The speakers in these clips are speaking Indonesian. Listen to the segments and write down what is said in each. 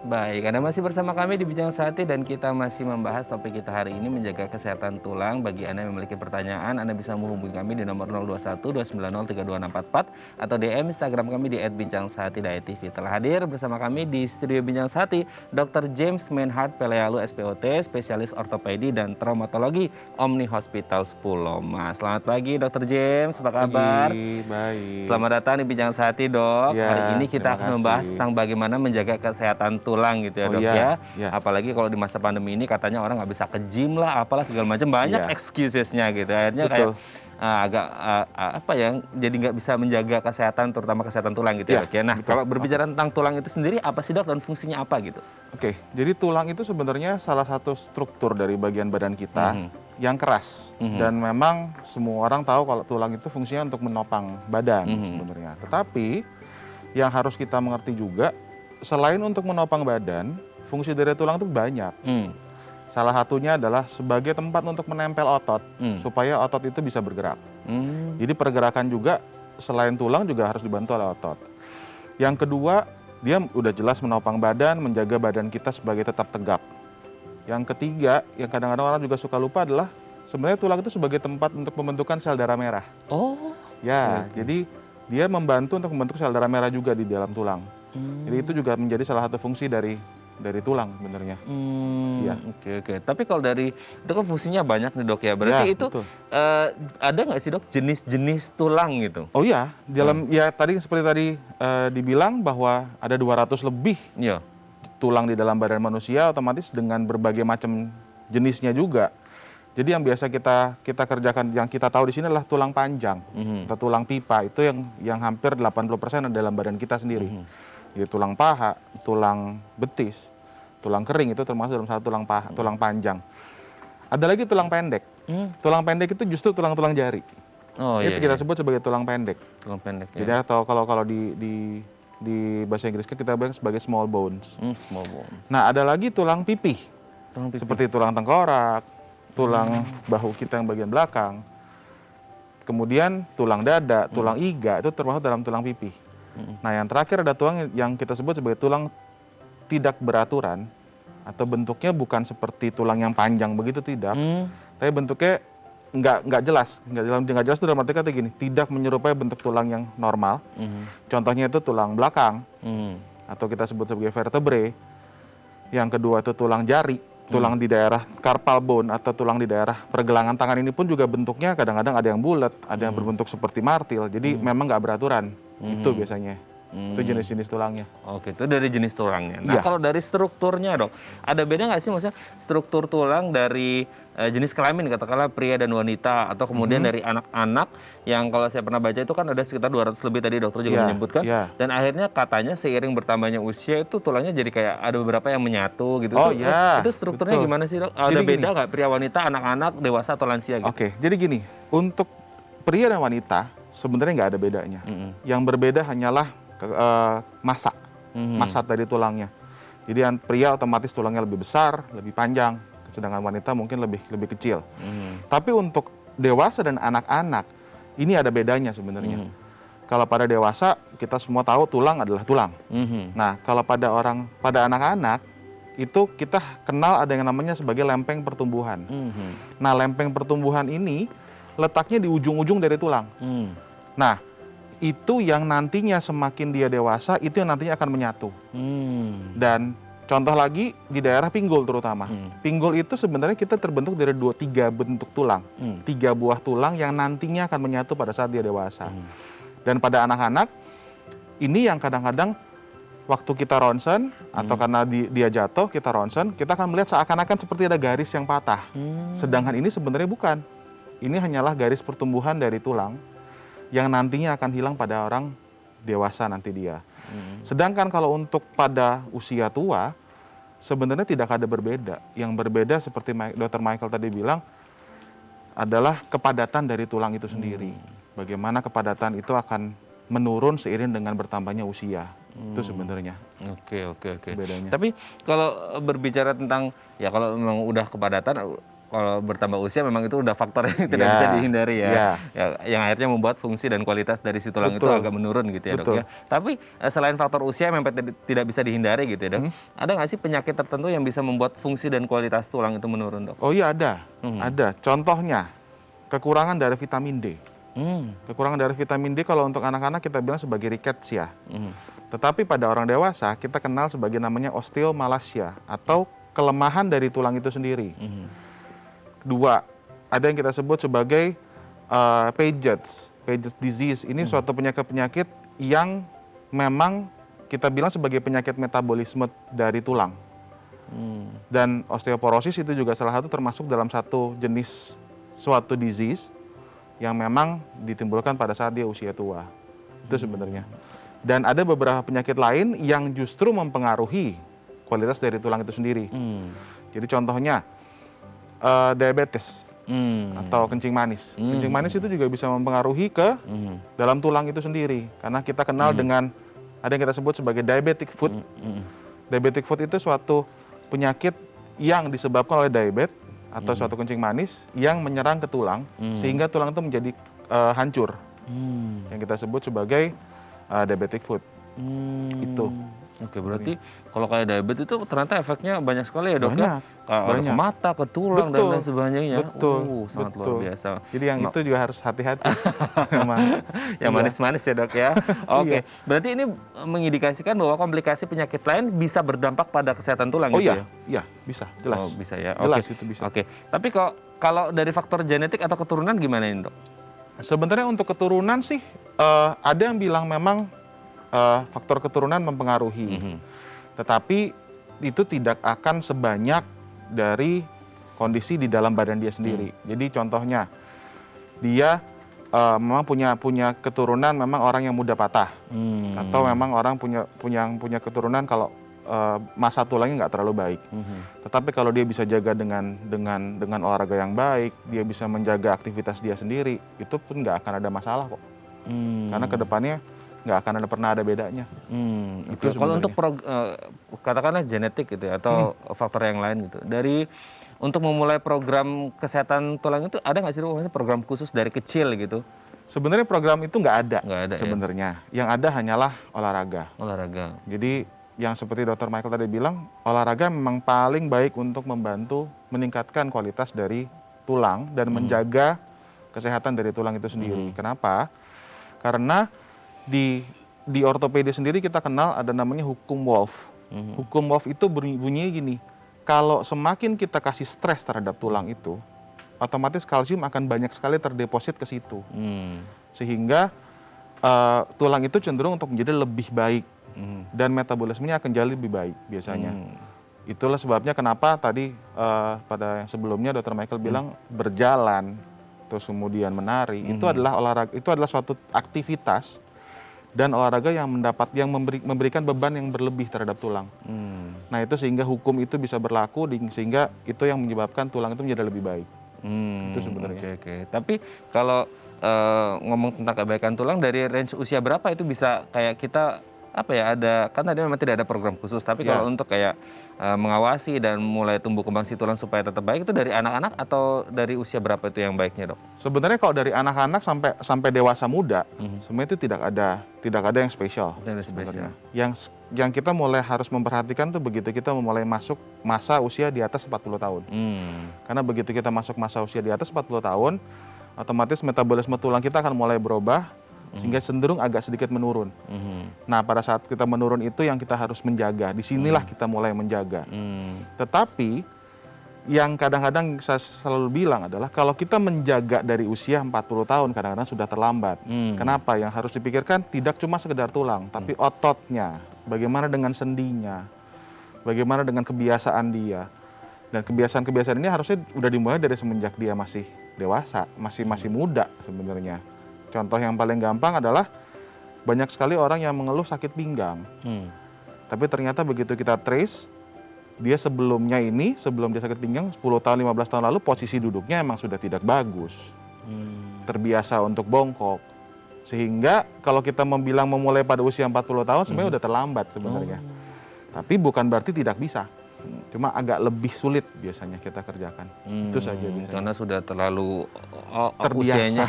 Baik, Anda masih bersama kami di Bincang Sati dan kita masih membahas topik kita hari ini menjaga kesehatan tulang. Bagi Anda yang memiliki pertanyaan, Anda bisa menghubungi kami di nomor 021 290 32644 atau DM Instagram kami di @bincang_sati_tv. Telah hadir bersama kami di studio Bincang Sati, Dr. James Menhart Pelealu SPOT, spesialis ortopedi dan traumatologi Omni Hospital Puloma. Selamat pagi, Dr. James. Apa kabar? Pagi, baik. Selamat datang di Bincang Sati, Dok. Ya, Hari ini kita terima akan membahas kasih. tentang bagaimana menjaga kesehatan tulang gitu ya, Oh Dok iya, ya. ya, Apalagi kalau di masa pandemi ini katanya orang nggak bisa ke gym lah, apalah segala macam, banyak iya, excusesnya gitu. Akhirnya kayak betul. agak apa ya, jadi nggak bisa menjaga kesehatan, terutama kesehatan tulang gitu ya, Ya, Dok ya. Nah, betul. kalau berbicara tentang tulang itu sendiri, apa sih, Dok, dan fungsinya apa gitu? Oke, jadi tulang itu sebenarnya salah satu struktur dari bagian badan kita Mhm, yang keras. mhm, Dan memang semua orang tahu kalau tulang itu fungsinya untuk menopang badan mhm, sebenarnya. Tetapi yang harus kita mengerti juga, selain untuk menopang badan, fungsi dari tulang itu banyak. mmm, Salah satunya adalah sebagai tempat untuk menempel otot, mmm, supaya otot itu bisa bergerak. mmm, Jadi pergerakan juga selain tulang juga harus dibantu oleh otot. Yang kedua, dia udah jelas menopang badan, menjaga badan kita sebagai tetap tegap. Yang ketiga, yang kadang-kadang orang juga suka lupa adalah sebenarnya tulang itu sebagai tempat untuk pembentukan sel darah merah. oh, oke Ya, oke, jadi dia membantu untuk membentuk sel darah merah juga di dalam tulang. Jadi itu mmm. juga menjadi salah satu fungsi dari tulang sebenarnya. Iya. Oke oke. Tapi kalau dari itu kan fungsinya banyak nih, Dok, ya. Berarti Ya, itu, betul. ada nggak sih, Dok, jenis-jenis tulang gitu? Oh iya, Heeh, ya tadi seperti tadi dibilang bahwa ada 200 lebih iya, tulang di dalam badan manusia, otomatis dengan berbagai macam jenisnya juga. Jadi yang biasa kita kerjakan, yang kita tahu di sini adalah tulang panjang mhm, atau tulang pipa, itu yang hampir 80% ada dalam badan kita sendiri. mhm, Jadi tulang paha, tulang betis, tulang kering itu termasuk dalam satu tulang paha, mhm. tulang panjang. Ada lagi tulang pendek. Mmm, Tulang pendek itu justru tulang-tulang jari. oh, Itu iya kita iya, sebut sebagai tulang pendek. tulang pendek Jadi ya. atau kalau di bahasa Inggris kita bilang sebagai small bones. Small bone, Nah, ada lagi tulang pipih, tulang pipih. seperti tulang tengkorak, tulang Mmm, bahu kita yang bagian belakang, kemudian tulang dada, mhm, tulang iga, itu termasuk dalam tulang pipih. mhm, Nah, yang terakhir ada tulang yang kita sebut sebagai tulang tidak beraturan, atau bentuknya bukan seperti tulang yang panjang begitu, tidak, mmm, tapi bentuknya nggak jelas itu dalam arti kata gini, tidak menyerupai bentuk tulang yang normal. mhm, Contohnya itu tulang belakang, mhm, atau kita sebut sebagai vertebrae. Yang kedua itu tulang jari, mmm, tulang di daerah carpal bone atau tulang di daerah pergelangan tangan, ini pun juga bentuknya kadang-kadang ada yang bulat, ada yang mhm, berbentuk seperti martil. Jadi mhm, memang nggak beraturan. Itu mhm, biasanya. Itu mmm. jenis-jenis tulangnya. Oke, itu dari jenis tulangnya. Nah, Iya. kalau dari strukturnya, Dok, ada beda nggak sih maksudnya struktur tulang dari, jenis kelamin katakanlah pria dan wanita atau kemudian Mhm. dari anak-anak yang kalau saya pernah baca itu kan ada sekitar 200 lebih tadi dokter juga Iya, menyebutkan iya. dan akhirnya katanya seiring bertambahnya usia itu tulangnya jadi kayak ada beberapa yang menyatu gitu. Oh Itu iya, strukturnya betul. gimana sih, Dok? Ada Jadi gini, beda nggak pria, wanita, anak-anak, dewasa atau lansia gitu? oke, jadi gini, untuk pria dan wanita sebenarnya nggak ada bedanya. Mhm, Yang berbeda hanyalah massa, mhm, massa dari tulangnya. Jadi yang pria otomatis tulangnya lebih besar, lebih panjang, sedangkan wanita mungkin lebih lebih kecil. mhm, Tapi untuk dewasa dan anak-anak, ini ada bedanya sebenarnya. mhm, Kalau pada dewasa, kita semua tahu tulang adalah tulang. mhm, Nah, kalau pada anak-anak, itu kita kenal ada yang namanya sebagai lempeng pertumbuhan. mhm, Nah, lempeng pertumbuhan ini letaknya di ujung-ujung dari tulang. mmm, Nah, itu yang nantinya semakin dia dewasa, itu yang nantinya akan menyatu. mmm, Dan contoh lagi di daerah pinggul terutama. mhm, Pinggul itu sebenarnya kita terbentuk dari 3 bentuk tulang. mmm, 3 buah tulang yang nantinya akan menyatu pada saat dia dewasa. mhm. Dan pada anak-anak, ini yang kadang-kadang waktu kita ronsen atau Hmm, karena dia jatuh, kita ronsen, kita akan melihat seakan-akan seperti ada garis yang patah. mmm, Sedangkan ini sebenarnya bukan. Ini hanyalah garis pertumbuhan dari tulang yang nantinya akan hilang pada orang dewasa nanti dia. mhm, Sedangkan kalau untuk pada usia tua, sebenarnya tidak ada berbeda. Yang berbeda seperti Dr. Michael tadi bilang adalah kepadatan dari tulang itu sendiri. mmm, Bagaimana kepadatan itu akan menurun seiring dengan bertambahnya usia. Itu mmm. sebenarnya Oke oke oke. bedanya. Tapi kalau, berbicara tentang ya kalau memang udah kepadatan, kalau bertambah usia memang itu udah faktor yang tidak Ya, bisa dihindari ya. ya, Ya, yang akhirnya membuat fungsi dan kualitas dari si tulang itu betul, agak menurun gitu ya, Dok betul. ya. Tapi selain faktor usia yang memang tidak bisa dihindari gitu ya, Dok. Hmm. Ada nggak sih penyakit tertentu yang bisa membuat fungsi dan kualitas tulang itu menurun, Dok? Oh iya ada, Mhm. ada. Contohnya kekurangan dari vitamin D. Kekurangan dari vitamin D kalau untuk anak-anak kita bilang sebagai rickets ya. Mhm. Tetapi pada orang dewasa kita kenal sebagai namanya osteomalacia atau kelemahan dari tulang itu sendiri. Mhm. Kedua, ada yang kita sebut sebagai Paget's disease. Ini suatu penyakit-penyakit yang memang kita bilang sebagai penyakit metabolisme dari tulang. Dan osteoporosis itu juga salah satu termasuk dalam satu jenis suatu disease yang memang ditimbulkan pada saat dia usia tua. Itu sebenarnya. Dan ada beberapa penyakit lain yang justru mempengaruhi kualitas dari tulang itu sendiri. Jadi contohnya diabetes atau kencing manis. Kencing manis itu juga bisa mempengaruhi ke dalam tulang itu sendiri. Karena kita kenal dengan ada yang kita sebut sebagai diabetic foot. Diabetic foot itu suatu penyakit yang disebabkan oleh diabetes atau suatu kencing manis yang menyerang ke tulang sehingga tulang itu menjadi hancur. Yang kita sebut sebagai diabetic foot. Itu. Oke, berarti kalau kayak diabetes itu ternyata efeknya banyak sekali ya, Dok ya? Banyak. Ke mata, ke tulang dan Betul, lain sebagainya. betul, Sangat luar betul. biasa. Jadi yang itu juga harus hati-hati. Memang. Yang Iya. manis-manis ya, Dok ya. Oke, Iya. berarti ini mengindikasikan bahwa komplikasi penyakit lain bisa berdampak pada kesehatan tulang Oh gitu ya? iya, bisa, jelas. Oh, bisa ya. Jelas Oke. itu bisa. Oke. Tapi kalau dari faktor genetik atau keturunan gimana ini, Dok? Sebenarnya untuk keturunan sih ada yang bilang memang faktor keturunan mempengaruhi. Tetapi itu tidak akan sebanyak dari kondisi di dalam badan dia sendiri. Jadi contohnya dia memang punya keturunan memang orang yang mudah patah atau memang orang punya keturunan kalau masa tulangnya nggak terlalu baik. Tetapi kalau dia bisa jaga dengan olahraga yang baik, dia bisa menjaga aktivitas dia sendiri, itu pun nggak akan ada masalah kok. Karena kedepannya nggak akan pernah ada bedanya. Oke. Kalau untuk katakanlah genetik gitu ya, atau faktor yang lain gitu. Untuk memulai program kesehatan tulang itu ada nggak sih, Dok, maksudnya program khusus dari kecil gitu? Sebenarnya program itu nggak ada Ya? sebenarnya. Yang ada hanyalah olahraga. Olahraga. Jadi yang seperti Dr. Michael tadi bilang, olahraga memang paling baik untuk membantu meningkatkan kualitas dari tulang dan menjaga kesehatan dari tulang itu sendiri. Kenapa? Karena di ortopedi sendiri kita kenal ada namanya hukum Wolff. Hukum Wolff itu bunyinya gini, kalau semakin kita kasih stres terhadap tulang itu, otomatis kalsium akan banyak sekali terdeposit ke situ. Sehingga tulang itu cenderung untuk menjadi lebih baik dan metabolismenya akan jadi lebih baik biasanya. Itulah sebabnya kenapa tadi pada yang sebelumnya Dr. Michael bilang berjalan, terus kemudian menari, itu adalah olahraga, itu adalah suatu aktivitas dan olahraga yang memberikan beban yang berlebih terhadap tulang. Nah itu sehingga hukum itu bisa berlaku sehingga itu yang menyebabkan tulang itu menjadi lebih baik. Itu sebenarnya. Oke. Tapi kalau ngomong tentang kebaikan tulang, dari range usia berapa itu bisa kayak kita kan tadi memang tidak ada program khusus, tapi kalau untuk kayak mengawasi dan mulai tumbuh kembang si tulang supaya tetap baik, itu dari anak-anak atau dari usia berapa itu yang baiknya, Dok? Sebenarnya kalau dari anak-anak sampai dewasa muda, sebenarnya itu tidak ada yang spesial sebenarnya. Yang kita mulai harus memperhatikan tuh begitu kita memulai masuk masa usia di atas 40 tahun. Karena begitu kita masuk masa usia di atas 40 tahun, otomatis metabolisme tulang kita akan mulai berubah sehingga cenderung agak sedikit menurun. Nah, pada saat kita menurun itu yang kita harus menjaga. Disinilah kita mulai menjaga. Tetapi yang kadang-kadang saya selalu bilang adalah kalau kita menjaga dari usia 40 tahun kadang-kadang sudah terlambat. Kenapa? Yang harus dipikirkan tidak cuma sekedar tulang, tapi ototnya, bagaimana dengan sendinya, bagaimana dengan kebiasaan dia. Dan kebiasaan-kebiasaan ini harusnya udah dimulai dari semenjak dia masih dewasa, masih muda sebenarnya. Contoh yang paling gampang adalah banyak sekali orang yang mengeluh sakit pinggang. Tapi ternyata begitu kita trace, dia sebelum dia sakit pinggang 10 tahun, 15 tahun lalu posisi duduknya emang sudah tidak bagus. Terbiasa untuk bongkok. Sehingga kalau kita memulai pada usia 40 tahun sebenarnya udah terlambat sebenarnya. Tapi bukan berarti tidak bisa. Cuma agak lebih sulit biasanya kita kerjakan. Itu saja biasanya. Karena sudah terlalu Terbiasa. usianya,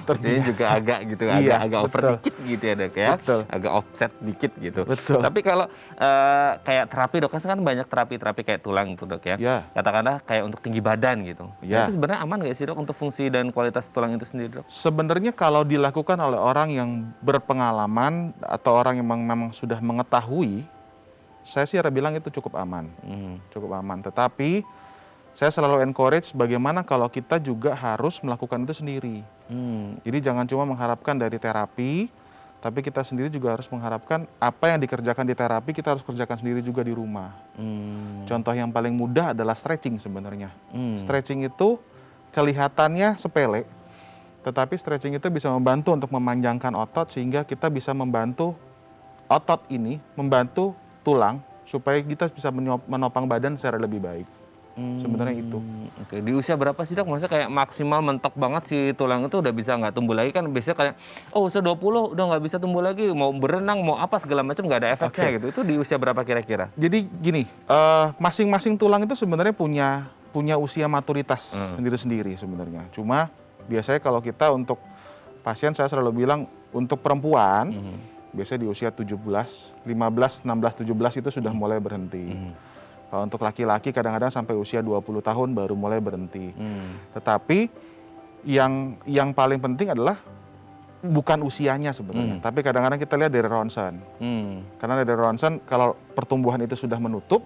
usianya juga agak gitu, Iya, agak over betul. dikit gitu ya dok ya, Betul. agak offset dikit gitu. Betul. Tapi kalau kayak terapi dok, kan banyak terapi-terapi kayak tulang tuh dok ya. Ya. Katakanlah kayak untuk tinggi badan gitu. Ya. Itu sebenarnya aman nggak sih dok untuk fungsi dan kualitas tulang itu sendiri dok? Sebenarnya kalau dilakukan oleh orang yang berpengalaman atau orang yang memang sudah mengetahui, saya sih bilang itu cukup aman. Cukup aman. Tetapi saya selalu encourage bagaimana kalau kita juga harus melakukan itu sendiri. Jadi jangan cuma mengharapkan dari terapi, tapi kita sendiri juga harus mengharapkan apa yang dikerjakan di terapi kita harus kerjakan sendiri juga di rumah. Contoh yang paling mudah adalah stretching sebenarnya. Stretching itu kelihatannya sepele, tetapi stretching itu bisa membantu untuk memanjangkan otot sehingga kita bisa membantu otot ini, membantu tulang supaya kita bisa menopang badan secara lebih baik. Sebenarnya itu. Oke, di usia berapa sih dok? Maksudnya kayak maksimal mentok banget si tulang itu udah bisa nggak tumbuh lagi kan? Biasanya kayak, oh usia 20 udah nggak bisa tumbuh lagi, mau berenang, mau apa segala macam nggak ada efeknya gitu. Itu di usia berapa kira-kira? Jadi gini, masing-masing tulang itu sebenarnya punya usia maturitas sendiri-sendiri sebenarnya. Cuma biasanya kalau kita untuk pasien saya selalu bilang untuk perempuan, biasanya di usia 17, 15, 16, 17 itu sudah mulai berhenti. Kalau untuk laki-laki kadang-kadang sampai usia 20 tahun baru mulai berhenti. Tetapi yang paling penting adalah bukan usianya sebenarnya, tapi kadang-kadang kita lihat dari ronsen. Karena dari ronsen kalau pertumbuhan itu sudah menutup,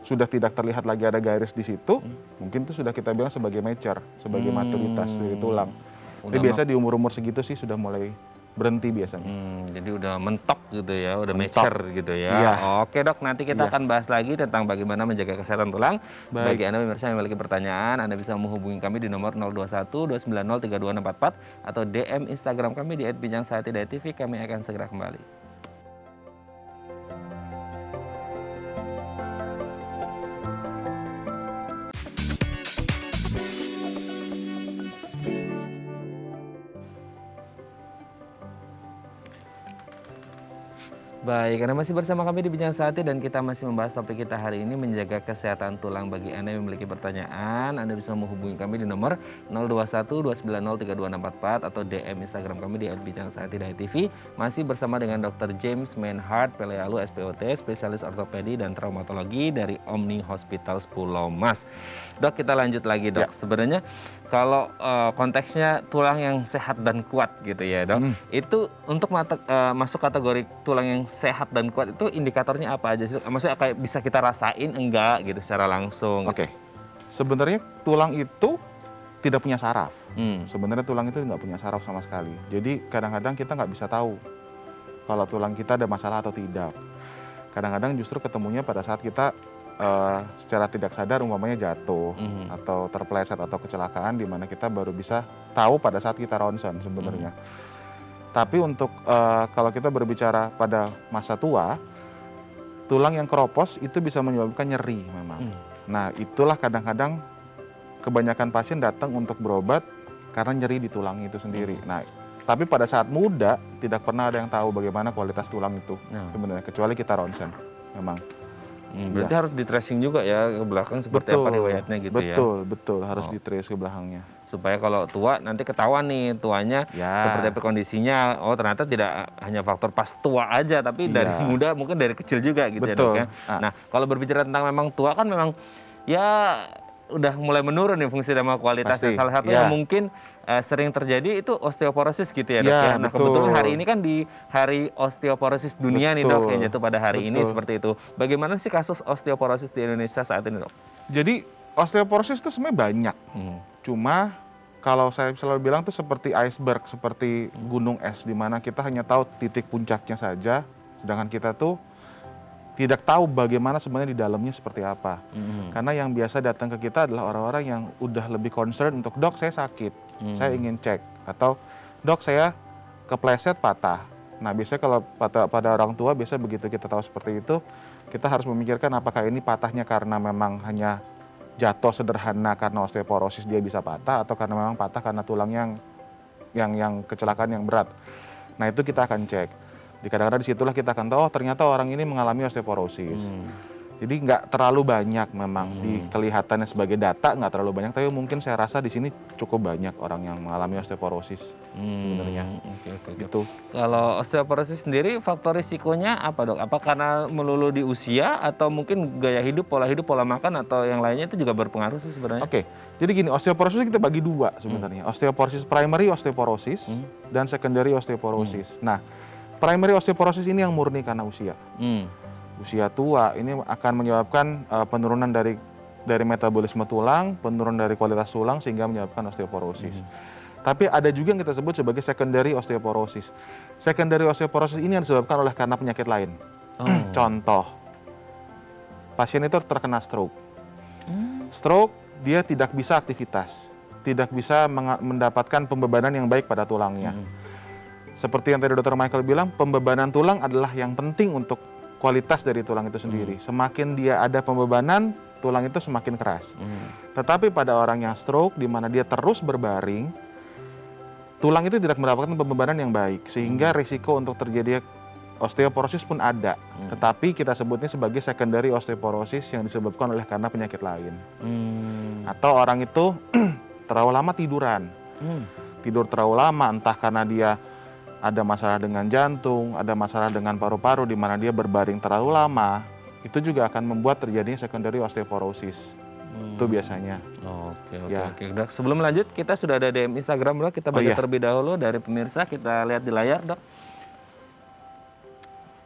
sudah tidak terlihat lagi ada garis di situ, mungkin itu sudah kita bilang sebagai mature, sebagai maturitas dari tulang. Jadi biasa di umur-umur segitu sih sudah mulai berhenti biasanya. Jadi udah mentok gitu ya, udah Mentok. mature gitu ya. Iya. Oke dok, nanti kita akan bahas lagi tentang bagaimana menjaga kesehatan tulang. Baik. Bagi Anda pemirsa yang memiliki pertanyaan, Anda bisa menghubungi kami di nomor 021 290 32644 atau DM Instagram kami di @bincangsaati.tv. Kami akan segera kembali. Baik, Anda masih bersama kami di Bincang Saati dan kita masih membahas topik kita hari ini menjaga kesehatan tulang. Bagi Anda yang memiliki pertanyaan, Anda bisa menghubungi kami di nomor 021 290 32644 atau DM Instagram kami di @bincangsaati.tv. Masih bersama dengan Dr. James Menhart Pelealu SPOT, spesialis ortopedi dan traumatologi dari Omni Hospital Pulau Mas. Dok, kita lanjut lagi dok. Sebenarnya kalau konteksnya tulang yang sehat dan kuat gitu ya dok, itu untuk masuk kategori tulang yang sehat dan kuat itu indikatornya apa aja sih? Maksudnya kayak bisa kita rasain enggak gitu secara langsung? Oke, sebenarnya tulang itu tidak punya saraf. Sebenarnya tulang itu nggak punya saraf sama sekali. Jadi kadang-kadang kita nggak bisa tahu kalau tulang kita ada masalah atau tidak. Kadang-kadang justru ketemunya pada saat kita secara tidak sadar umpamanya jatuh atau terpeleset atau kecelakaan di mana kita baru bisa tahu pada saat kita ronsen sebenarnya. Tapi untuk kalau kita berbicara pada masa tua, tulang yang keropos itu bisa menyebabkan nyeri memang. Nah itulah kadang-kadang kebanyakan pasien datang untuk berobat karena nyeri di tulang itu sendiri. Nah tapi pada saat muda tidak pernah ada yang tahu bagaimana kualitas tulang itu sebenarnya, kecuali kita ronsen memang. Berarti harus di tracing juga ya ke belakang seperti apa riwayatnya gitu ya? Betul, harus di trace ke belakangnya. Supaya kalau tua nanti ketahuan nih tuanya seperti apa kondisinya. Oh ternyata tidak hanya faktor pas tua aja, tapi dari muda mungkin dari kecil juga gitu ya dok ya. Nah kalau berbicara tentang memang tua kan memang ya udah mulai menurun nih fungsi dan kualitasnya. Salah satu yang mungkin sering terjadi itu osteoporosis gitu ya dok ya. Nah kebetulan hari ini kan di hari osteoporosis dunia nih dok yang jatuh pada hari ini seperti itu. Bagaimana sih kasus osteoporosis di Indonesia saat ini dok? Jadi osteoporosis itu sebenarnya banyak. Cuma kalau saya selalu bilang itu seperti iceberg, seperti gunung es di mana kita hanya tahu titik puncaknya saja, sedangkan kita tuh tidak tahu bagaimana sebenarnya di dalamnya seperti apa. Karena yang biasa datang ke kita adalah orang-orang yang udah lebih concern untuk dok saya sakit, saya ingin cek, atau dok saya kepleset patah. Nah biasanya kalau pada orang tua biasa begitu kita tahu seperti itu, kita harus memikirkan apakah ini patahnya karena memang hanya jatuh sederhana karena osteoporosis dia bisa patah, atau karena memang patah karena tulang yang kecelakaan yang berat. Nah itu kita akan cek. Kadang-kadang disitulah kita akan tahu, oh ternyata orang ini mengalami osteoporosis. Jadi nggak terlalu banyak memang di kelihatannya sebagai data nggak terlalu banyak, tapi mungkin saya rasa di sini cukup banyak orang yang mengalami osteoporosis sebenarnya. Oke. Gitu. Kalau osteoporosis sendiri faktor risikonya apa dok? Apa karena melulu di usia atau mungkin gaya hidup, pola makan atau yang lainnya itu juga berpengaruh sih sebenarnya? Oke, jadi gini, osteoporosis kita bagi dua sebenarnya. Osteoporosis primary osteoporosis dan secondary osteoporosis. Nah, primary osteoporosis ini yang murni karena usia. Usia tua ini akan menyebabkan penurunan dari metabolisme tulang, penurunan dari kualitas tulang sehingga menyebabkan osteoporosis. Tapi ada juga yang kita sebut sebagai secondary osteoporosis. Secondary osteoporosis ini yang disebabkan oleh karena penyakit lain. Contoh, pasien itu terkena stroke. Stroke, dia tidak bisa aktivitas, tidak bisa mendapatkan pembebanan yang baik pada tulangnya. Seperti yang tadi Dr. Michael bilang, pembebanan tulang adalah yang penting untuk kualitas dari tulang itu sendiri. Semakin dia ada pembebanan, tulang itu semakin keras. Tetapi pada orang yang stroke, di mana dia terus berbaring, tulang itu tidak mendapatkan pembebanan yang baik, sehingga risiko untuk terjadi osteoporosis pun ada. Tetapi kita sebutnya sebagai secondary osteoporosis yang disebabkan oleh karena penyakit lain. Atau orang itu terlalu lama tiduran. Tidur terlalu lama, entah karena dia ada masalah dengan jantung, ada masalah dengan paru-paru di mana dia berbaring terlalu lama, itu juga akan membuat terjadinya secondary osteoporosis. Itu biasanya. Oke. Dok, sebelum lanjut, kita sudah ada DM Instagram dok, kita baca terlebih dahulu dari pemirsa, kita lihat di layar dok.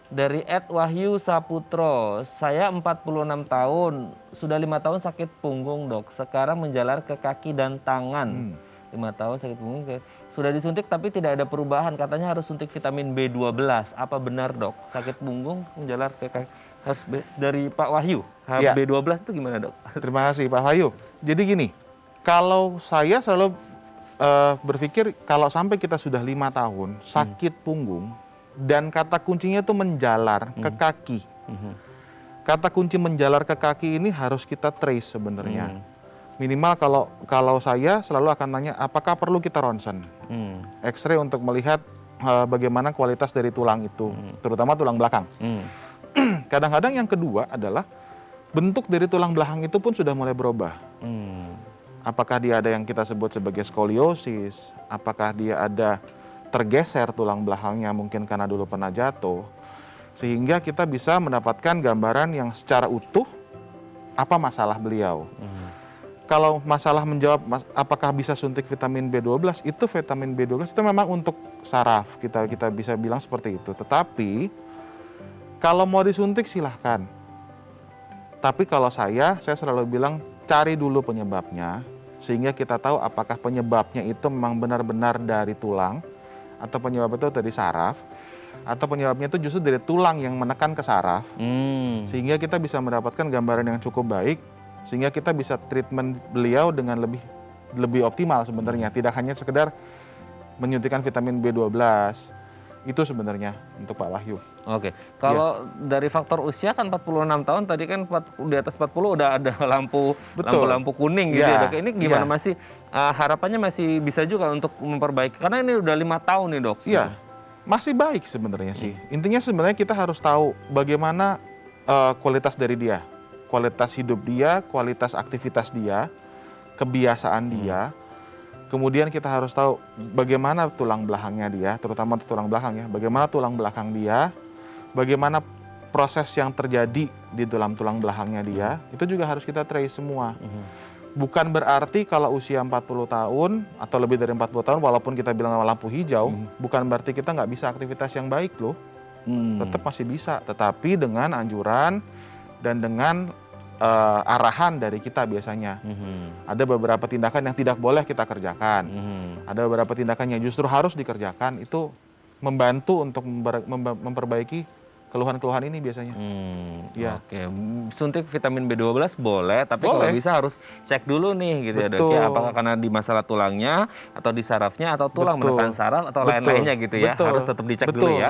Dari @Wahyu Saputro, saya 46 tahun, sudah 5 tahun sakit punggung dok, sekarang menjalar ke kaki dan tangan. 5 tahun sakit punggung, sudah disuntik tapi tidak ada perubahan, katanya harus suntik vitamin B12, apa benar dok? Sakit punggung menjalar ke kaki, harus dari Pak Wahyu, B12 itu gimana dok? Terima kasih Pak Wahyu. Jadi gini, kalau saya selalu berpikir kalau sampai kita sudah 5 tahun sakit punggung, dan kata kuncinya itu menjalar ke kaki. Kata kunci menjalar ke kaki ini harus kita trace sebenarnya. Minimal kalau saya selalu akan tanya apakah perlu kita ronsen, X-ray untuk melihat bagaimana kualitas dari tulang itu, terutama tulang belakang. Kadang-kadang yang kedua adalah bentuk dari tulang belakang itu pun sudah mulai berubah. Apakah dia ada yang kita sebut sebagai skoliosis, apakah dia ada tergeser tulang belakangnya mungkin karena dulu pernah jatuh, sehingga kita bisa mendapatkan gambaran yang secara utuh apa masalah beliau. Kalau masalah menjawab apakah bisa suntik vitamin B12, itu vitamin B12 itu memang untuk saraf, kita bisa bilang seperti itu. Tetapi kalau mau disuntik silahkan. Tapi kalau saya selalu bilang cari dulu penyebabnya, sehingga kita tahu apakah penyebabnya itu memang benar-benar dari tulang, atau penyebab itu dari saraf, atau penyebabnya itu justru dari tulang yang menekan ke saraf, sehingga kita bisa mendapatkan gambaran yang cukup baik, sehingga kita bisa treatment beliau dengan lebih optimal sebenarnya, tidak hanya sekedar menyuntikkan vitamin B12. Itu sebenarnya untuk Pak Wahyu. Oke, kalau dari faktor usia kan 46 tahun, tadi kan di atas 40 udah ada lampu kuning gitu ya dok. Ini gimana, masih harapannya masih bisa juga untuk memperbaiki, karena ini udah 5 tahun nih dok. Iya, masih baik sebenarnya sih. Intinya sebenarnya kita harus tahu bagaimana kualitas dari dia, kualitas hidup dia, kualitas aktivitas dia, kebiasaan dia. Kemudian kita harus tahu bagaimana tulang belakangnya dia, terutama tulang belakang ya, bagaimana tulang belakang dia, bagaimana proses yang terjadi di dalam tulang belakangnya dia, itu juga harus kita trace semua. Bukan berarti kalau usia 40 tahun atau lebih dari 40 tahun, walaupun kita bilang lampu hijau, bukan berarti kita nggak bisa aktivitas yang baik loh. Tetap masih bisa, tetapi dengan anjuran dan dengan arahan dari kita biasanya. Ada beberapa tindakan yang tidak boleh kita kerjakan. Ada beberapa tindakan yang justru harus dikerjakan, itu membantu untuk memperbaiki keluhan-keluhan ini biasanya. Oke, suntik vitamin B12 boleh, tapi kalau bisa harus cek dulu nih gitu ya dok ya, apakah karena di masalah tulangnya atau di sarafnya atau tulang menekan saraf atau lain-lainnya gitu ya, harus tetap dicek dulu ya.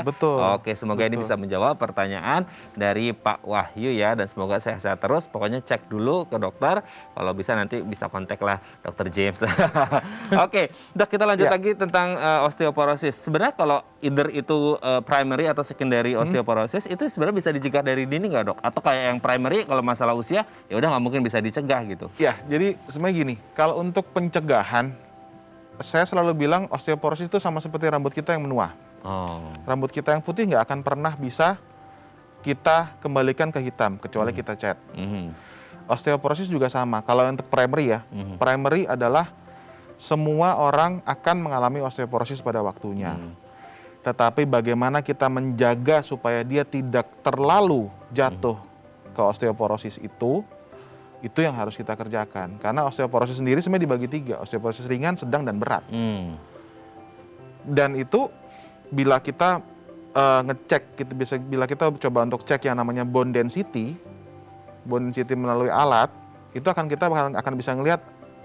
Oke, semoga ini bisa menjawab pertanyaan dari Pak Wahyu ya, dan semoga sehat-sehat terus. Pokoknya cek dulu ke dokter, kalau bisa nanti bisa kontak lah Dr. James. Oke, dok, kita lanjut lagi tentang osteoporosis. Sebenarnya kalau either itu primary atau secondary osteoporosis, osteoporosis itu sebenarnya bisa dicegah dari dini nggak, Dok? Atau kayak yang primary kalau masalah usia ya udah nggak mungkin bisa dicegah gitu? Ya, jadi sebenarnya gini, kalau untuk pencegahan, saya selalu bilang osteoporosis itu sama seperti rambut kita yang menua. Oh. Rambut kita yang putih nggak akan pernah bisa kita kembalikan ke hitam, kecuali kita cat. Mhm. Osteoporosis juga sama. Kalau untuk primary ya, Mhm. primary adalah semua orang akan mengalami osteoporosis pada waktunya. Tetapi bagaimana kita menjaga supaya dia tidak terlalu jatuh ke osteoporosis itu yang harus kita kerjakan. Karena osteoporosis sendiri sebenarnya dibagi 3, osteoporosis ringan, sedang, dan berat. Dan itu bila kita ngecek, bila kita coba untuk cek yang namanya bone density melalui alat, itu kita akan bisa ngelihat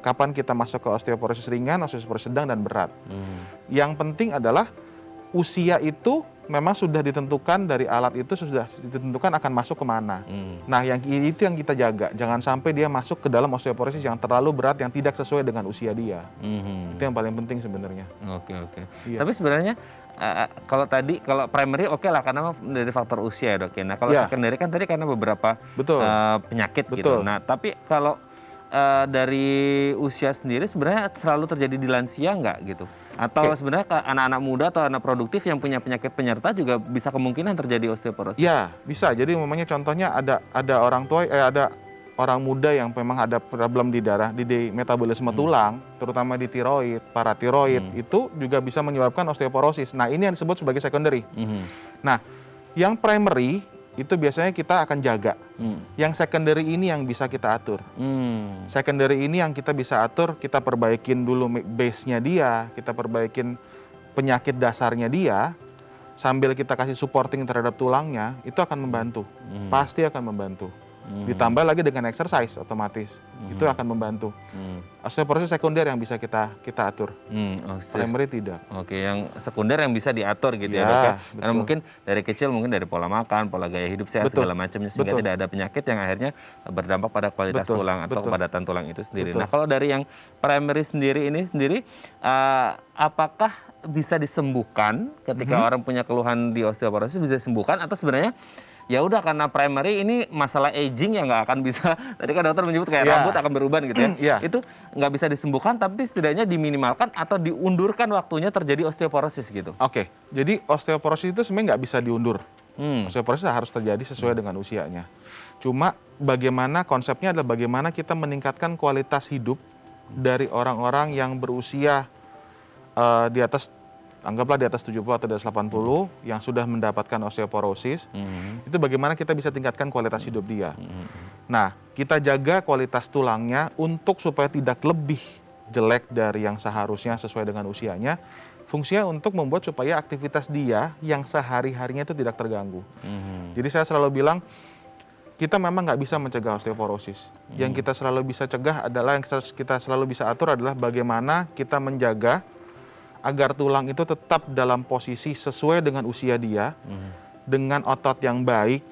kapan kita masuk ke osteoporosis ringan, osteoporosis sedang, dan berat. Yang penting adalah usia itu memang sudah ditentukan dari alat itu, sudah ditentukan akan masuk kemana. Nah, itu yang kita jaga. Jangan sampai dia masuk ke dalam osteoporosis yang terlalu berat, yang tidak sesuai dengan usia dia. Itu yang paling penting sebenarnya. Oke. Iya. Tapi sebenarnya kalau primary oke lah karena dari faktor usia ya, Dok. Nah, kalau secondary kan tadi karena beberapa penyakit gitu. Nah, tapi kalau dari usia sendiri sebenarnya selalu terjadi di lansia nggak gitu? Atau sebenarnya anak-anak muda atau anak produktif yang punya penyakit penyerta juga bisa kemungkinan terjadi osteoporosis? Ya, bisa. Jadi umpamanya contohnya ada orang tua, ada orang muda yang memang ada problem di darah, di metabolisme tulang, terutama di tiroid, paratiroid, itu juga bisa menyebabkan osteoporosis. Nah, ini yang disebut sebagai secondary. Nah, yang primary itu biasanya kita akan jaga. Yang secondary ini yang bisa kita atur. Secondary ini yang kita bisa atur, kita perbaikin dulu base-nya dia, kita perbaikin penyakit dasarnya dia, sambil kita kasih supporting terhadap tulangnya, itu akan membantu. Pasti akan membantu. Ditambah lagi dengan exercise otomatis, itu akan membantu. Osteoporosis sekunder yang bisa kita atur. Primary tidak. Oke, yang sekunder yang bisa diatur gitu ya, Dok ya. Karena mungkin dari kecil dari pola makan, pola gaya hidup sehat segala macamnya, sehingga tidak ada penyakit yang akhirnya berdampak pada kualitas tulang atau kepadatan tulang itu sendiri. Nah, kalau dari yang primary sendiri apakah bisa disembuhkan ketika orang punya keluhan di osteoporosis, bisa disembuhkan atau sebenarnya ya udah karena primary ini masalah aging ya nggak akan bisa, tadi kan dokter menyebut kayak rambut akan berubah gitu ya, itu nggak bisa disembuhkan tapi setidaknya diminimalkan atau diundurkan waktunya terjadi osteoporosis gitu. Oke, jadi osteoporosis itu sebenarnya nggak bisa diundur. Osteoporosis harus terjadi sesuai dengan usianya. Cuma bagaimana konsepnya adalah bagaimana kita meningkatkan kualitas hidup dari orang-orang yang berusia di atas, anggaplah di atas 70 atau di atas 80 yang sudah mendapatkan osteoporosis, itu bagaimana kita bisa tingkatkan kualitas hidup dia. Nah, kita jaga kualitas tulangnya untuk supaya tidak lebih jelek dari yang seharusnya sesuai dengan usianya. Fungsinya untuk membuat supaya aktivitas dia yang sehari-harinya itu tidak terganggu. Jadi saya selalu bilang, kita memang nggak bisa mencegah osteoporosis. Yang kita selalu bisa cegah adalah, yang kita selalu bisa atur adalah bagaimana kita menjaga agar tulang itu tetap dalam posisi sesuai dengan usia dia, dengan otot yang baik,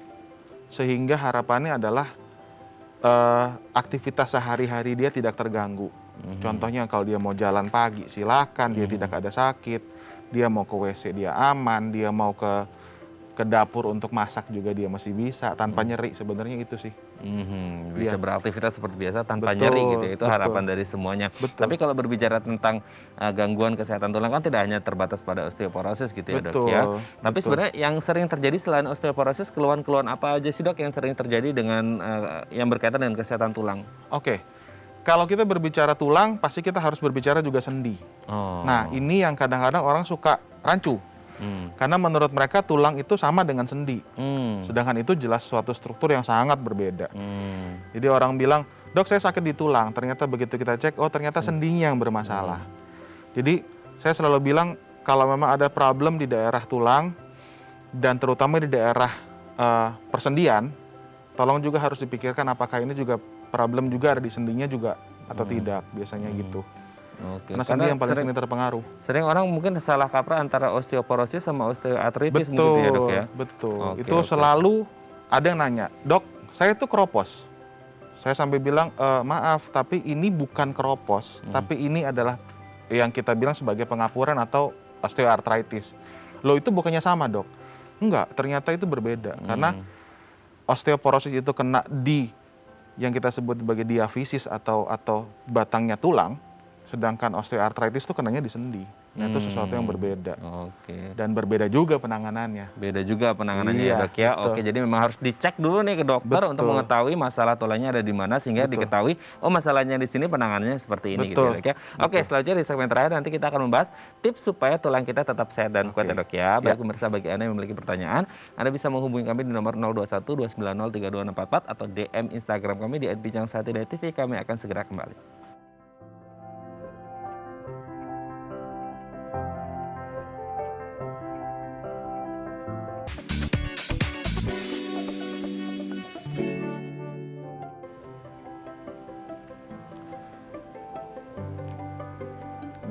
sehingga harapannya adalah aktivitas sehari-hari dia tidak terganggu. Contohnya kalau dia mau jalan pagi silakan, dia tidak ada sakit, dia mau ke WC dia aman, dia mau ke dapur untuk masak juga dia masih bisa tanpa nyeri, sebenarnya itu sih. Bisa beraktivitas seperti biasa tanpa nyeri gitu ya, itu harapan dari semuanya. Tapi kalau berbicara tentang gangguan kesehatan tulang kan tidak hanya terbatas pada osteoporosis gitu ya, Dok ya. Tapi sebenarnya yang sering terjadi selain osteoporosis, keluhan-keluhan apa aja sih, Dok, yang sering terjadi dengan yang berkaitan dengan kesehatan tulang? Oke. Kalau kita berbicara tulang, pasti kita harus berbicara juga sendi. Nah, ini yang kadang-kadang orang suka rancu. Karena menurut mereka tulang itu sama dengan sendi. Sedangkan itu jelas suatu struktur yang sangat berbeda. Jadi orang bilang, "Dok, saya sakit di tulang." Ternyata begitu kita cek, oh ternyata sendinya yang bermasalah. Jadi saya selalu bilang, kalau memang ada problem di daerah tulang dan terutama di daerah persendian, tolong juga harus dipikirkan apakah ini juga problem juga ada di sendinya juga atau tidak, biasanya gitu. Karena sendi yang paling sering terpengaruh. Sering orang mungkin salah kaprah antara osteoporosis sama osteoartritis mungkin ya, Dok ya. Betul. Itu selalu ada yang nanya, "Dok, saya tuh keropos." Saya sampai bilang, "Maaf, tapi ini bukan keropos, tapi ini adalah yang kita bilang sebagai pengapuran atau osteoartritis." Loh, itu bukannya sama, Dok? Enggak, ternyata itu berbeda. Karena osteoporosis itu kena di yang kita sebut sebagai diafisis atau batangnya tulang, sedangkan osteoartritis itu kenanya di sendi. Nah, itu sesuatu yang berbeda. Oke. Dan berbeda juga penanganannya. Beda juga penanganannya Iya, ya dok ya. betul. Oke, jadi memang harus dicek dulu nih ke dokter untuk Betul. mengetahui masalah tulangnya ada di mana sehingga Betul. diketahui oh masalahnya di sini penanganannya seperti ini gitu ya Betul. dok ya. Oke, Betul. selanjutnya di segmen terakhir nanti kita akan membahas tips supaya tulang kita tetap sehat dan kuat ya dok ya. Baik pemirsa, bagi Anda yang memiliki pertanyaan, Anda bisa menghubungi kami di nomor 021 290 32644 atau DM Instagram kami di @bincang-sati.tv. Kami akan segera kembali.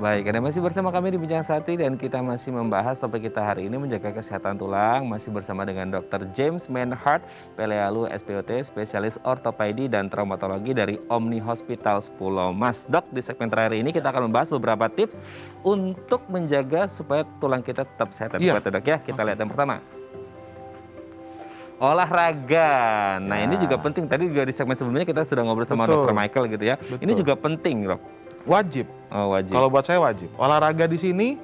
Baik, Anda masih bersama kami di Bincang Sati dan kita masih membahas topik kita hari ini menjaga kesehatan tulang. Masih bersama dengan Dr. James Manhart, Pelealu SPOT, spesialis ortopedi dan traumatologi dari Omni Hospital Pulau Mas. Dok, di segmen terakhir ini kita akan membahas beberapa tips untuk menjaga supaya tulang kita tetap sehat dan kuat ya dok ya. Kita lihat yang pertama. Olahraga. Nah ini juga penting. Tadi juga di segmen sebelumnya kita sudah ngobrol sama Dr. Michael gitu ya. Ini juga penting dok. Wajib. Oh, wajib. Kalau buat saya wajib. Olahraga di sini,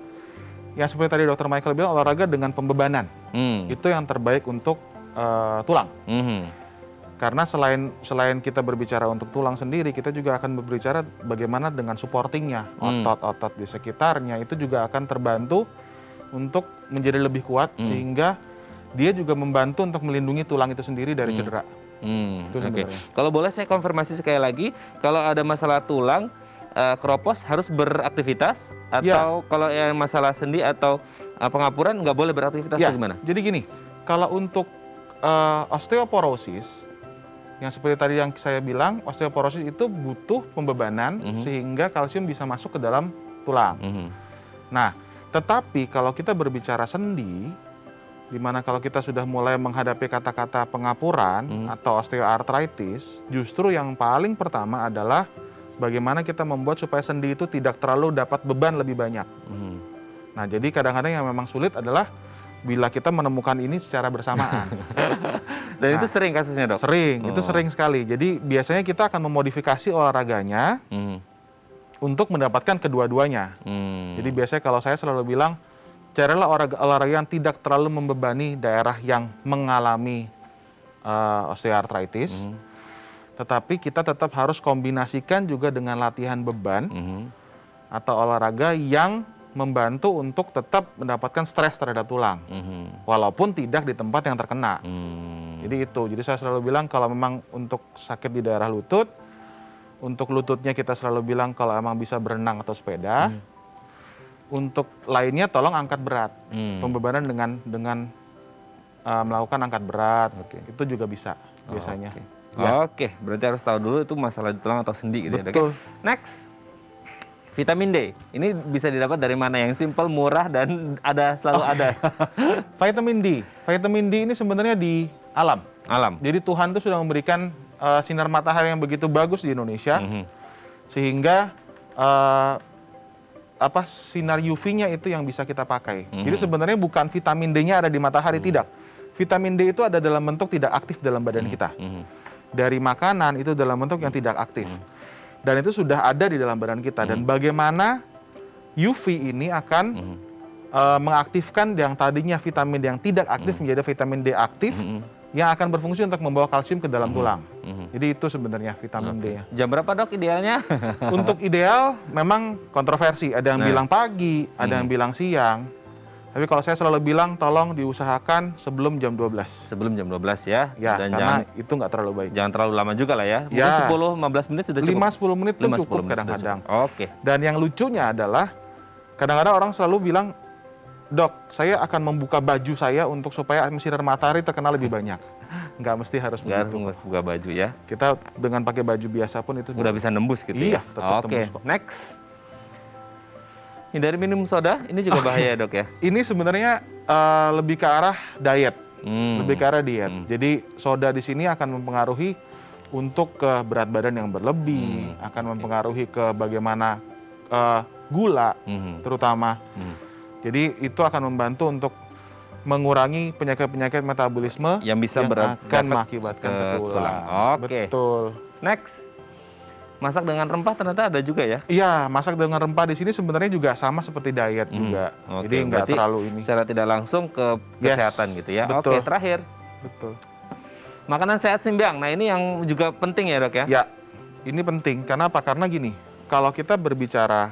yang seperti tadi Dr. Michael bilang, olahraga dengan pembebanan. Itu yang terbaik untuk tulang. Karena selain kita berbicara untuk tulang sendiri, kita juga akan berbicara bagaimana dengan supportingnya. Otot-otot di sekitarnya itu juga akan terbantu untuk menjadi lebih kuat, sehingga dia juga membantu untuk melindungi tulang itu sendiri dari cedera. Oke. Kalau boleh saya konfirmasi sekali lagi, kalau ada masalah tulang, keropos harus beraktivitas atau kalau yang masalah sendi atau pengapuran nggak boleh beraktivitas atau gimana? Jadi gini, kalau untuk osteoporosis, yang seperti tadi yang saya bilang, osteoporosis itu butuh pembebanan sehingga kalsium bisa masuk ke dalam tulang. Nah, tetapi kalau kita berbicara sendi, dimana kalau kita sudah mulai menghadapi kata-kata pengapuran atau osteoartritis, justru yang paling pertama adalah bagaimana kita membuat supaya sendi itu tidak terlalu dapat beban lebih banyak. Nah, jadi kadang-kadang yang memang sulit adalah bila kita menemukan ini secara bersamaan. Dan itu sering kasusnya dok? Sering, itu sering sekali. Jadi biasanya kita akan memodifikasi olahraganya untuk mendapatkan kedua-duanya. Jadi biasanya kalau saya selalu bilang, carilah olahraga yang tidak terlalu membebani daerah yang mengalami osteoartritis. Tetapi kita tetap harus kombinasikan juga dengan latihan beban atau olahraga yang membantu untuk tetap mendapatkan stres terhadap tulang, walaupun tidak di tempat yang terkena. Jadi itu, jadi saya selalu bilang kalau memang untuk sakit di daerah lutut, untuk lututnya kita selalu bilang kalau emang bisa berenang atau sepeda. Untuk lainnya tolong angkat berat, pembebanan dengan melakukan angkat berat, itu juga bisa biasanya. Oke, berarti harus tahu dulu itu masalah di tulang atau sendi gitu ya dok. Betul. Next, vitamin D. Ini bisa didapat dari mana? Yang simple, murah, dan selalu ada. Vitamin D ini sebenarnya di alam. Jadi Tuhan tuh sudah memberikan sinar matahari yang begitu bagus di Indonesia, sehingga sinar UV-nya itu yang bisa kita pakai. Jadi sebenarnya bukan vitamin D-nya ada di matahari, tidak. Vitamin D itu ada dalam bentuk tidak aktif dalam badan kita. Dari makanan itu dalam bentuk yang tidak aktif. Dan itu sudah ada di dalam badan kita. Dan bagaimana UV ini akan mengaktifkan yang tadinya vitamin D yang tidak aktif menjadi vitamin D aktif, yang akan berfungsi untuk membawa kalsium ke dalam tulang. Jadi itu sebenarnya vitamin D-nya. Jam berapa dok idealnya? Untuk ideal memang kontroversi. Ada yang bilang pagi, ada yang bilang siang. Tapi kalau saya selalu bilang tolong diusahakan sebelum jam 12. Sebelum jam 12 ya? Dan karena itu nggak terlalu baik. Jangan terlalu lama juga lah ya? Mungkin 10-15 menit sudah cukup? 5-10 menit pun cukup kadang-kadang. Oke. Dan yang lucunya adalah kadang-kadang orang selalu bilang, dok, saya akan membuka baju saya untuk supaya sinar matahari terkena lebih banyak. Nggak mesti harus begitu. Nggak harus buka baju ya? Kita dengan pakai baju biasa pun itu udah bisa nembus gitu ya? Iya, tetap tembus kok. Next. Hindari minum soda, ini juga bahaya dok ya? Ini sebenarnya lebih ke arah diet. Lebih ke arah diet. Jadi soda di sini akan mempengaruhi untuk ke berat badan yang berlebih, akan mempengaruhi ke bagaimana gula terutama. Jadi itu akan membantu untuk mengurangi penyakit-penyakit metabolisme yang bisa yang akan berdampak mengakibatkan ke ke tulang. tulang. Oke. Betul. Next. Masak dengan rempah ternyata ada juga ya? Iya, masak dengan rempah di sini sebenarnya juga sama seperti diet juga. Oke, Jadi nggak berarti terlalu ini. secara tidak langsung ke Yes, kesehatan gitu ya. betul. Oke, terakhir. Betul. Makanan sehat seimbang. Nah, ini yang juga penting ya, Dok ya? Ya, ini penting. Karena apa? Karena gini, kalau kita berbicara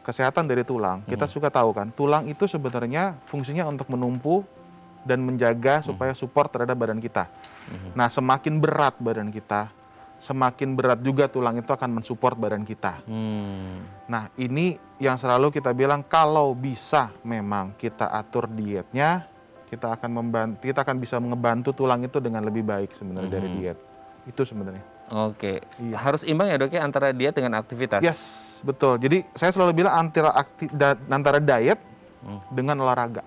kesehatan dari tulang, kita suka tahu kan, tulang itu sebenarnya fungsinya untuk menumpu dan menjaga supaya support terhadap badan kita. Nah, semakin berat badan kita, semakin berat juga tulang itu akan mensupport badan kita. Nah, ini yang selalu kita bilang, kalau bisa memang kita atur dietnya, kita akan bisa ngebantu tulang itu dengan lebih baik sebenarnya dari diet. Itu sebenarnya. Oke. Iya. Harus imbang ya, Dok ya, antara diet dengan aktivitas. Yes, betul. Jadi saya selalu bilang antara diet dengan olahraga.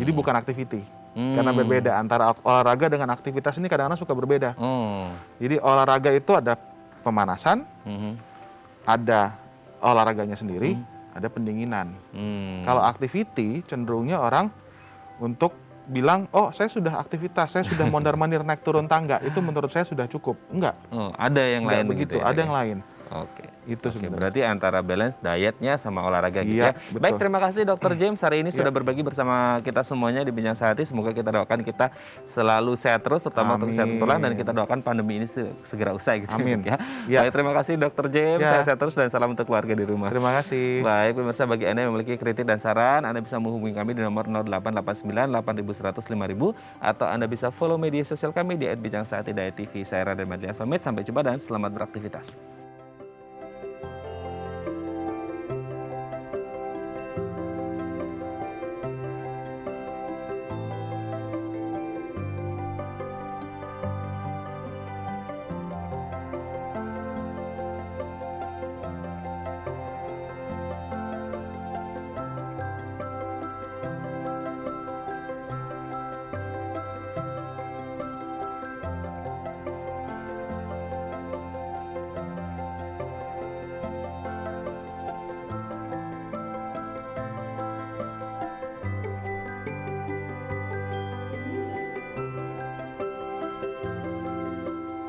Jadi bukan activity. Karena berbeda antara olahraga dengan aktivitas, ini kadang-kadang suka berbeda. Jadi olahraga itu ada pemanasan, ada olahraganya sendiri, ada pendinginan. Kalau activity cenderungnya orang untuk bilang, oh saya sudah aktivitas, saya sudah mondar-mandir naik turun tangga, itu menurut saya sudah cukup. Enggak. Ada yang Enggak lain begitu, gitu ya, ada Dok yang ya? lain. Oke. Itu Oke, sebenarnya. berarti antara balance dietnya sama olahraga gitu Iya, ya. betul. Baik, terima kasih Dr. James hari ini sudah Iya. berbagi bersama kita semuanya di Bincang Sehati. Semoga kita doakan kita selalu sehat terus, terutama untuk kesehatan tulang, dan kita doakan pandemi ini segera usai gitu Amin. ya. Iya. Baik, terima kasih Dr. James. Iya. Sehat terus dan salam untuk keluarga di rumah. Terima kasih. Baik, pemirsa, bagi Anda yang memiliki kritik dan saran, Anda bisa menghubungi kami di nomor 0889 8100 5000, atau Anda bisa follow media sosial kami di @bincang sehati diet TV. Saya Raden Madlias pamit, sampai jumpa dan selamat beraktivitas.